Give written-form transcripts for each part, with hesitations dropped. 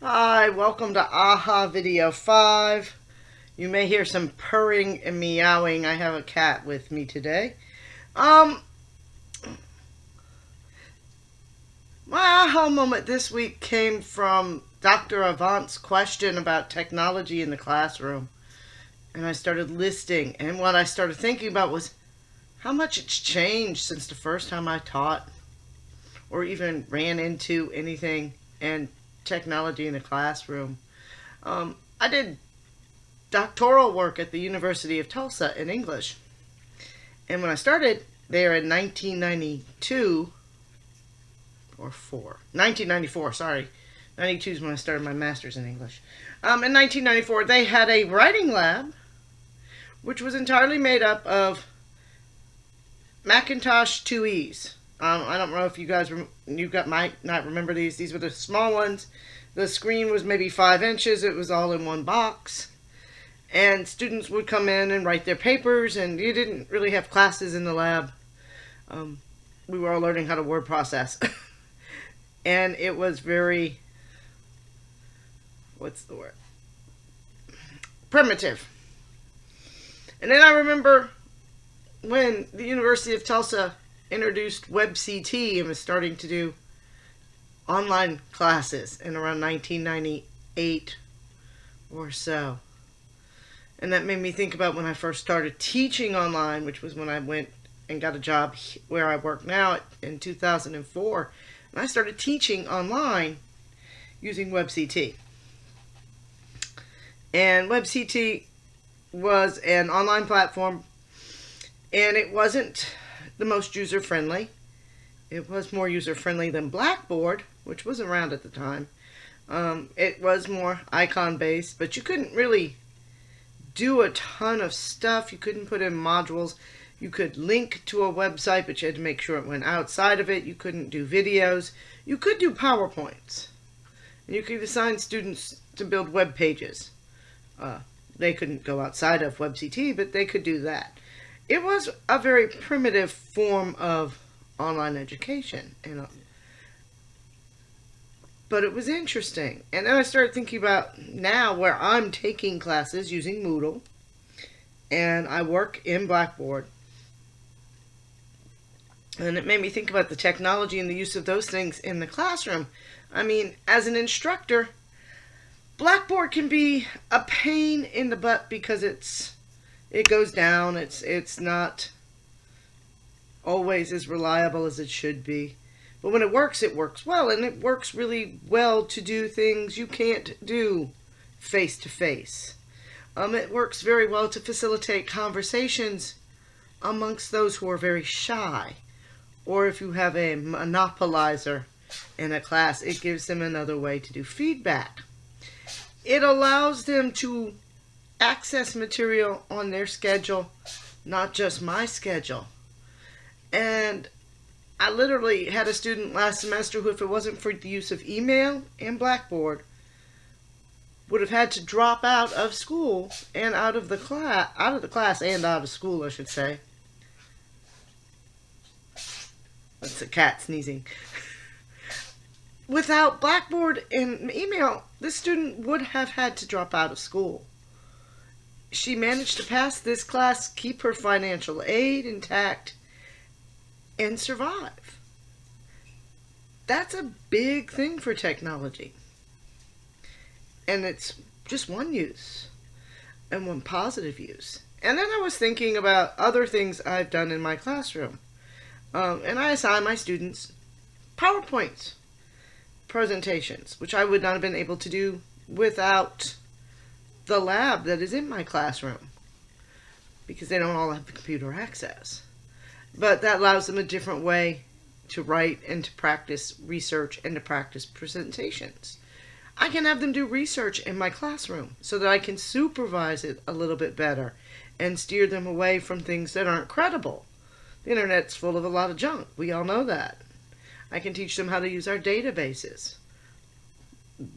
Hi, welcome to AHA Video 5. You may hear some purring and meowing. I have a cat with me today. My AHA moment this week came from Dr. Avant's question about technology in the classroom. And I started listing, and what I started thinking about was how much it's changed since the first time I taught or even ran into anything and technology in the classroom. I did doctoral work at the University of Tulsa in English. And when I started there in 1992, or 1994, sorry. 92 is when I started my master's in English. In 1994, they had a writing lab, which was entirely made up of Macintosh 2Es. I don't know if you guys might not remember these. These were the small ones. The screen was maybe 5 inches. It was all in one box. And students would come in and write their papers, and you didn't really have classes in the lab. We were all learning how to word process. And it was very, primitive. And then I remember when the University of Tulsa introduced WebCT and was starting to do online classes in around 1998 or so. And that made me think about when I first started teaching online, which was when I went and got a job where I work now in 2004. And I started teaching online using WebCT. And WebCT was an online platform, and it wasn't the most user-friendly. It was more user-friendly than Blackboard, which was around at the time. It was more icon-based, but you couldn't really do a ton of stuff. You couldn't put in modules. You could link to a website, but you had to make sure it went outside of it. You couldn't do videos. You could do PowerPoints. And you could assign students to build web pages. They couldn't go outside of WebCT, but they could do that. It was a very primitive form of online education, but it was interesting. And then I started thinking about now where I'm taking classes using Moodle, and I work in Blackboard. And it made me think about the technology and the use of those things in the classroom. I mean, as an instructor, Blackboard can be a pain in the butt because it goes down. It's not always as reliable as it should be. But when it works well, and it works really well to do things you can't do face-to-face. It works very well to facilitate conversations amongst those who are very shy. Or if you have a monopolizer in a class, it gives them another way to do feedback. It allows them to access material on their schedule, not just my schedule. And I literally had a student last semester who, if it wasn't for the use of email and Blackboard, would have had to drop out of school and out of the class and out of school, I should say. That's a cat sneezing. Without Blackboard and email, this student would have had to drop out of school. She managed to pass this class, keep her financial aid intact, and survive. That's a big thing for technology. And it's just one use, and one positive use. And then I was thinking about other things I've done in my classroom. And I assign my students PowerPoints presentations, which I would not have been able to do without the lab that is in my classroom, because they don't all have the computer access. But that allows them a different way to write and to practice research and to practice presentations. I can have them do research in my classroom so that I can supervise it a little bit better and steer them away from things that aren't credible. The internet's full of a lot of junk. We all know that. I can teach them how to use our databases.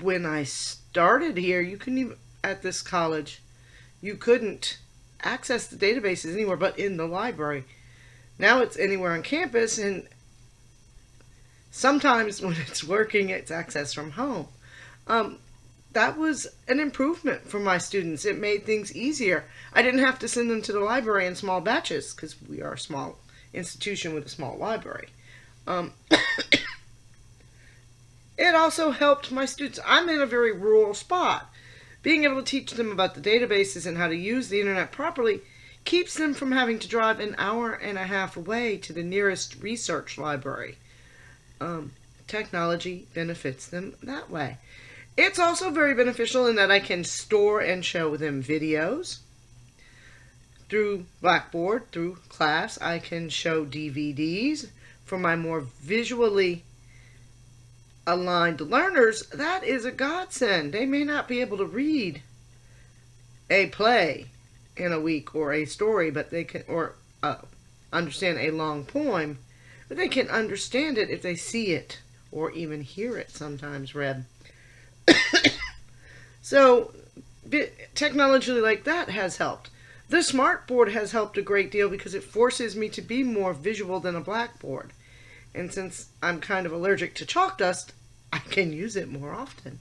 When I started here, you couldn't even, at this college, you couldn't access the databases anywhere but in the library. Now it's anywhere on campus, and sometimes when it's working, it's accessed from home. That was an improvement for my students. It made things easier. I didn't have to send them to the library in small batches because we are a small institution with a small library. It also helped my students. I'm in a very rural spot. Being able to teach them about the databases and how to use the internet properly keeps them from having to drive an hour and a half away to the nearest research library. Technology benefits them that way. It's also very beneficial in that I can store and show them videos. Through Blackboard, through class, I can show DVDs. For my more visually aligned learners, that is a godsend. They may not be able to read a play in a week or a story, but they can, or understand a long poem, but they can understand it if they see it or even hear it sometimes read. So technology like that has helped. The smartboard has helped a great deal because it forces me to be more visual than a blackboard. And since I'm kind of allergic to chalk dust, I can use it more often.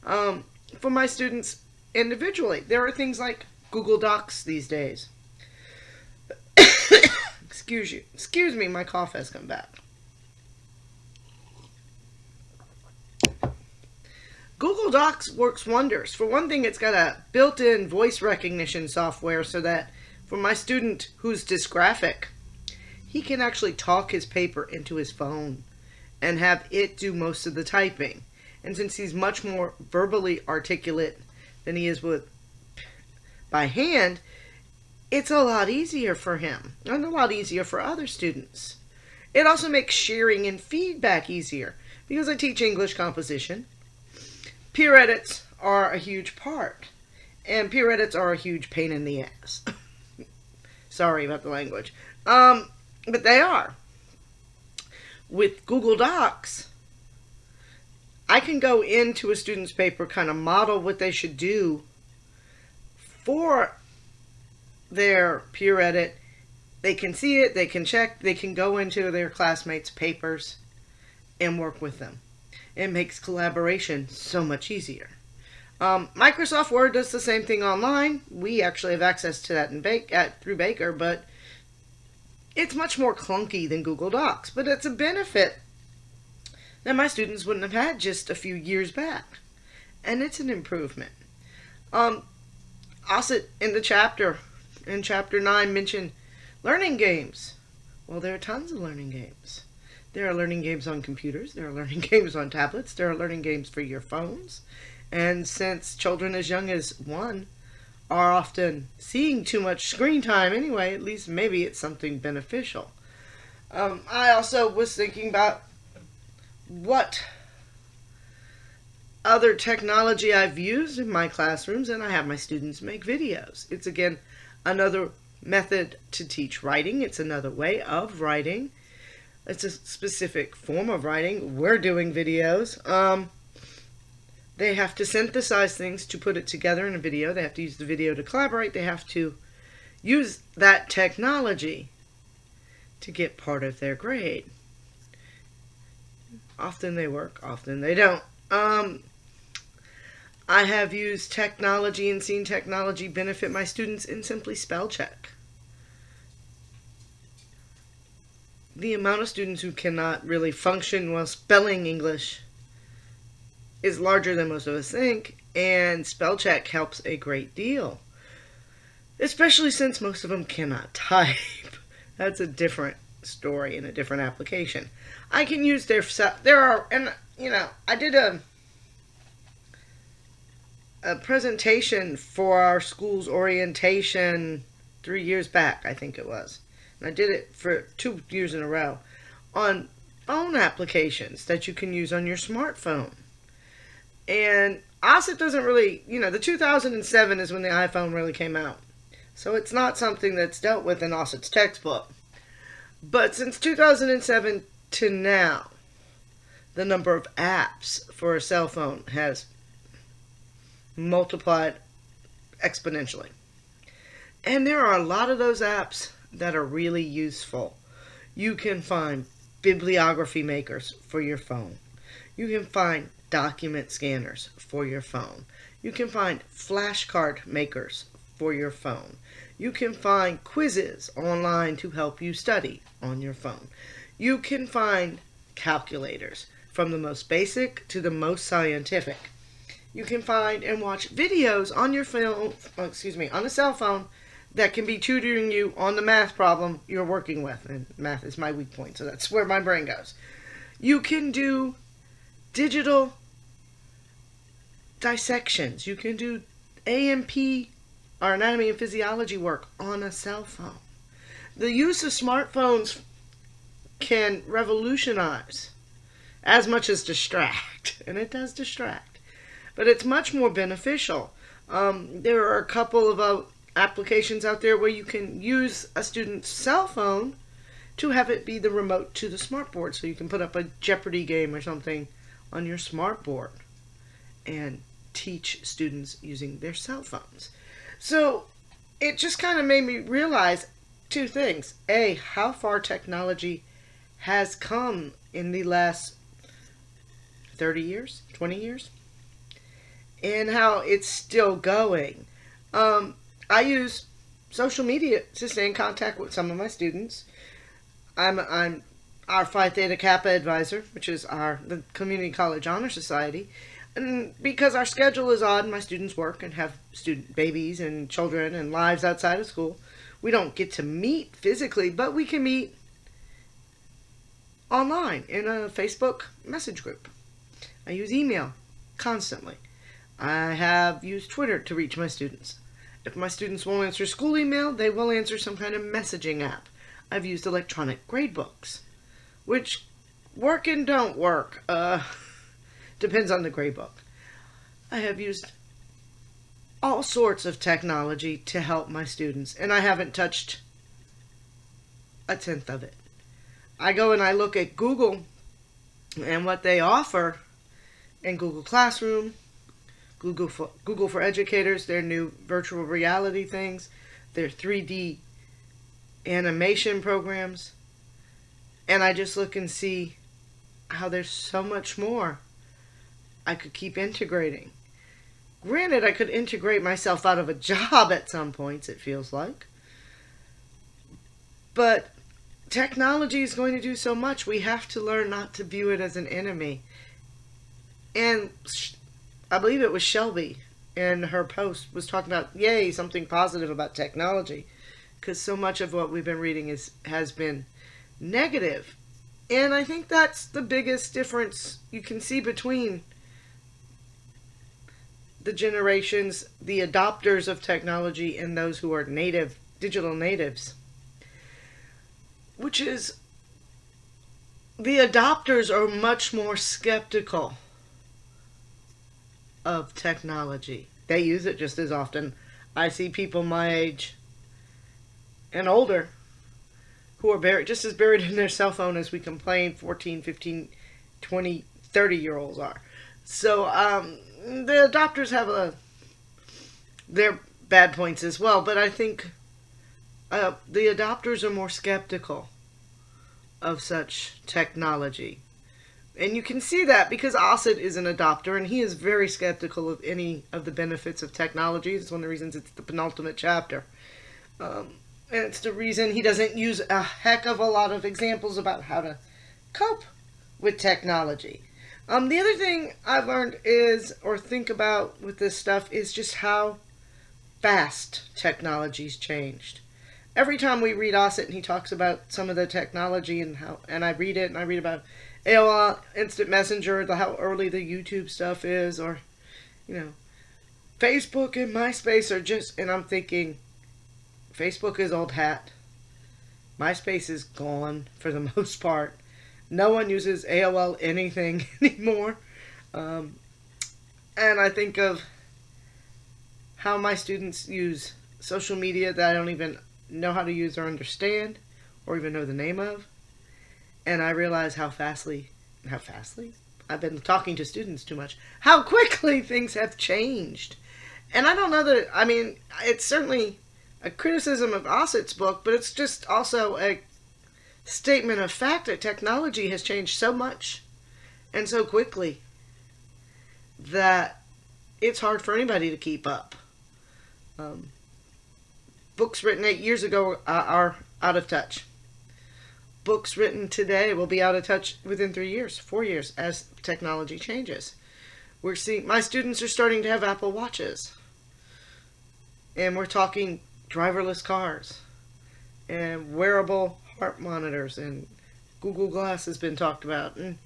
For my students individually, there are things like Google Docs these days. Excuse me, my cough has come back. Google Docs works wonders. For one thing, it's got a built-in voice recognition software so that for my student who's dysgraphic, he can actually talk his paper into his phone and have it do most of the typing. And since he's much more verbally articulate than he is by hand, it's a lot easier for him and a lot easier for other students. It also makes sharing and feedback easier because I teach English composition. Peer edits are a huge part, and peer edits are a huge pain in the ass. Sorry about the language. But they are. With Google Docs, I can go into a student's paper, kind of model what they should do for their peer edit. They can see it, they can check, they can go into their classmates' papers and work with them. It makes collaboration so much easier. Microsoft Word does the same thing online. We actually have access to that through Baker, but it's much more clunky than Google Docs. But it's a benefit that my students wouldn't have had just a few years back. And it's an improvement. Ossett in chapter 9 mentioned learning games. Well, there are tons of learning games. There are learning games on computers, there are learning games on tablets, there are learning games for your phones. And since children as young as 1 are often seeing too much screen time anyway, at least maybe it's something beneficial. I also was thinking about what other technology I've used in my classrooms, and I have my students make videos. It's again another method to teach writing. It's another way of writing. It's a specific form of writing. We're doing videos. They have to synthesize things to put it together in a video. They have to use the video to collaborate. They have to use that technology to get part of their grade. Often they work, often they don't. I have used technology and seen technology benefit my students in simply spell check. The amount of students who cannot really function while spelling English is larger than most of us think, and spell check helps a great deal. Especially since most of them cannot type. That's a different story and a different application. I can use I did a presentation for our school's orientation 3 years back, I think it was. And I did it for 2 years in a row on phone applications that you can use on your smartphone. And Ossett doesn't really, the 2007 is when the iPhone really came out. So it's not something that's dealt with in Ossett's textbook. But since 2007 to now, the number of apps for a cell phone has multiplied exponentially. And there are a lot of those apps that are really useful. You can find bibliography makers for your phone. You can find document scanners for your phone. You can find flashcard makers for your phone. You can find quizzes online to help you study on your phone. You can find calculators from the most basic to the most scientific. You can find and watch videos on your phone, on a cell phone that can be tutoring you on the math problem you're working with. And math is my weak point, so that's where my brain goes. You can do digital dissections. You can do AMP, or anatomy and physiology work, on a cell phone. The use of smartphones can revolutionize as much as distract, and it does distract. But it's much more beneficial. There are a couple of applications out there where you can use a student's cell phone to have it be the remote to the smartboard. So you can put up a Jeopardy game or something on your smartboard and teach students using their cell phones. So it just kind of made me realize two things. A, how far technology has come in the last 30 years, 20 years. And how it's still going. I use social media to stay in contact with some of my students. I'm our Phi Theta Kappa advisor, which is the Community College Honor Society. And because our schedule is odd, my students work and have student babies and children and lives outside of school, we don't get to meet physically, but we can meet online in a Facebook message group. I use email constantly. I have used Twitter to reach my students. If my students won't answer school email, they will answer some kind of messaging app. I've used electronic gradebooks, which work and don't work. Depends on the gradebook. I have used all sorts of technology to help my students, and I haven't touched a tenth of it. I go and I look at Google and what they offer in Google Classroom, Google for Educators, their new virtual reality things, their 3D animation programs. And I just look and see how there's so much more I could keep integrating. Granted, I could integrate myself out of a job at some points, it feels like. But technology is going to do so much. We have to learn not to view it as an enemy. And I believe it was Shelby in her post was talking about, yay, something positive about technology. Because so much of what we've been reading has been negative. And I think that's the biggest difference you can see between the generations, the adopters of technology, and those who are digital natives. Which is, the adopters are much more skeptical of technology. They use it just as often. I see people my age and older who are just as buried in their cell phone as we complain 14, 15, 20, 30-year-olds are. So the adopters have their bad points as well, but I think the adopters are more skeptical of such technology. And you can see that because Asad is an adopter, and he is very skeptical of any of the benefits of technology. It's one of the reasons it's the penultimate chapter. And it's the reason he doesn't use a heck of a lot of examples about how to cope with technology. The other thing I've learned or think about with this stuff is just how fast technology's changed. Every time we read Asad and he talks about some of the technology and I read it and I read about AOL Instant Messenger, how early the YouTube stuff is, or, Facebook and MySpace are and I'm thinking, Facebook is old hat. MySpace is gone for the most part. No one uses AOL anything anymore. And I think of how my students use social media that I don't even know how to use or understand, or even know the name of. And I realize how fastly, I've been talking to students too much, how quickly things have changed. And I don't know that, it's certainly a criticism of Asad's book, but it's just also a statement of fact that technology has changed so much and so quickly that it's hard for anybody to keep up. Books written 8 years ago are out of touch. Books written today will be out of touch within 3 years, 4 years, as technology changes. We're seeing my students are starting to have Apple Watches, and we're talking driverless cars and wearable heart monitors, and Google Glass has been talked about. And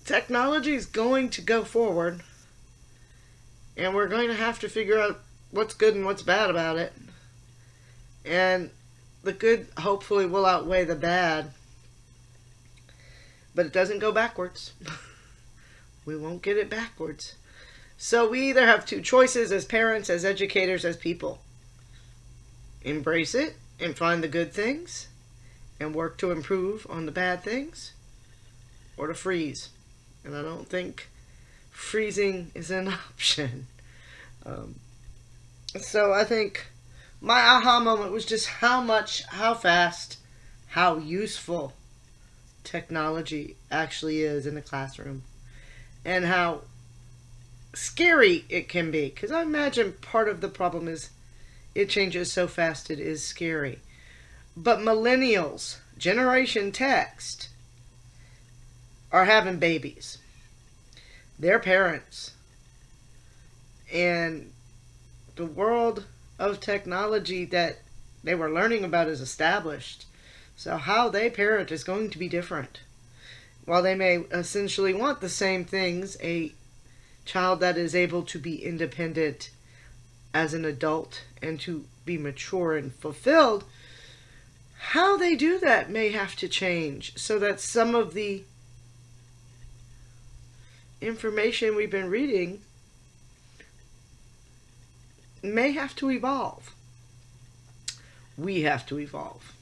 technology is going to go forward, and we're going to have to figure out what's good and what's bad about it. And the good hopefully will outweigh the bad, but it doesn't go backwards. We won't get it backwards. So we either have two choices as parents, as educators, as people. Embrace it and find the good things and work to improve on the bad things, or to freeze. And I don't think freezing is an option. So I think my aha moment was just how fast, how useful technology actually is in the classroom, and how scary it can be. Because I imagine part of the problem is it changes so fast it is scary. But millennials, Generation Text, are having babies. Their parents. And the world of technology that they were learning about is established. So how they parent is going to be different. While they may essentially want the same things, a child that is able to be independent as an adult and to be mature and fulfilled, how they do that may have to change, so that some of the information we've been reading may have to evolve. We have to evolve.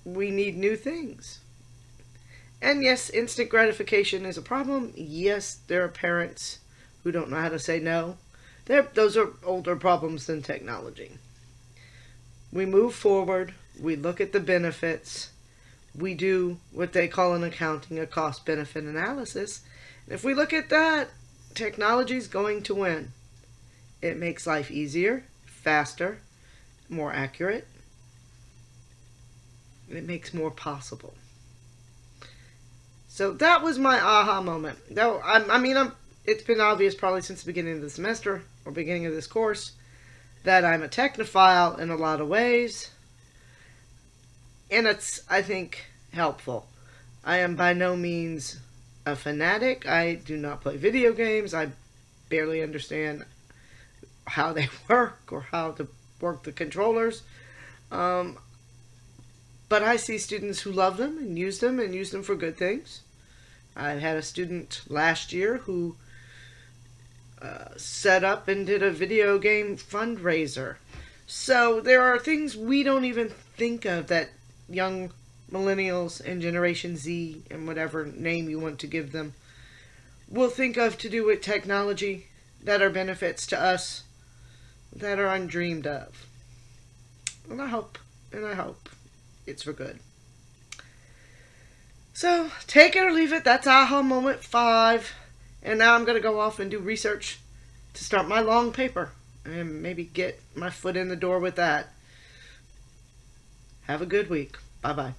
We need new things. And yes, instant gratification is a problem. Yes, there are parents who don't know how to say no. Those are older problems than technology. We move forward. We look at the benefits. We do what they call in accounting a cost-benefit analysis. And if we look at that, technology is going to win. It makes life easier, faster, more accurate. And it makes more possible. So that was my aha moment. Though it's been obvious probably since the beginning of the semester or beginning of this course that I'm a technophile in a lot of ways. And it's, I think, helpful. I am by no means a fanatic. I do not play video games. I barely understand how they work or how to work the controllers. But I see students who love them and use them for good things. I had a student last year who set up and did a video game fundraiser. So there are things we don't even think of that young millennials and Generation Z and whatever name you want to give them will think of to do with technology that are benefits to us that are undreamed of. And I hope it's for good. So take it or leave it. That's aha moment 5. And now I'm going to go off and do research to start my long paper and maybe get my foot in the door with that. Have a good week. Bye-bye.